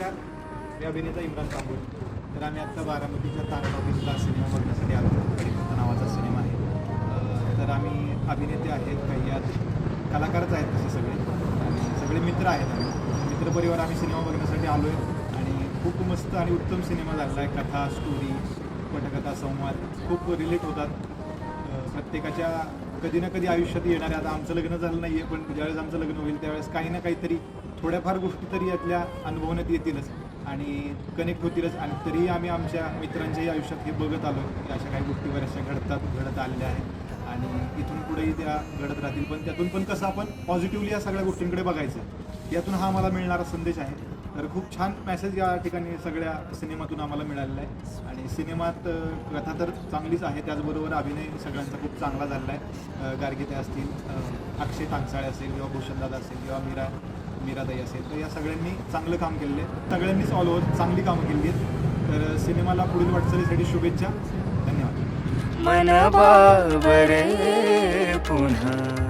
नमस्कार, मी अभिनेता इम्रान तांबोळी. तर आम्ही आत्ता बारामतीच्या तारा ऑफिसला सिनेमा बघण्यासाठी आलो. कडीपत्ता नावाचा सिनेमा आहे. तर आम्ही अभिनेते आहेत, काही यात कलाकारच आहेत तसे सगळे, आणि सगळे मित्र आहेत. आम्ही मित्रपरिवार आम्ही सिनेमा बघण्यासाठी आलो आहे आणि खूप मस्त आणि उत्तम सिनेमा झालेला आहे. कथा, स्टोरी, पटकथा, संवाद खूप रिलेट होतात. प्रत्येकाच्या कधी ना कधी आयुष्यात येणाऱ्या, आता आमचं लग्न झालं नाही आहे, पण ज्यावेळेस आमचं लग्न होईल त्यावेळेस काही ना काहीतरी थोड्याफार गोष्टी तरी यातल्या अनुभवण्यात येतीलच आणि कनेक्ट होतीलच. आणि तरीही आम्ही आमच्या मित्रांच्याही आयुष्यात हे बघत आलो की अशा काही गोष्टी बऱ्याचशा घडत आलेल्या आहेत आणि इथून पुढेही त्या घडत राहतील. पण त्यातून पण कसं आपण पॉझिटिव्हली या सगळ्या गोष्टींकडे बघायचं, यातून हा मला मिळणारा संदेश आहे. तर खूप छान मॅसेज या ठिकाणी सगळ्या सिनेमातून आम्हाला मिळालेला आहे. आणि सिनेमात कथा तर चांगलीच आहे, त्याचबरोबर अभिनय सगळ्यांचा खूप चांगला झालेला आहे. गार्गीते असतील, अक्षय तांगसाळे असेल किंवा भूषणदादा असेल किंवा मीराताई असेल, तर या सगळ्यांनी चांगलं काम केलेलं आहे. सगळ्यांनीच ऑल ओव्हर चांगली कामं केली आहेत. तर सिनेमाला पुढील वाटचालीसाठी शुभेच्छा. धन्यवाद. मन बाबरे पुन्हा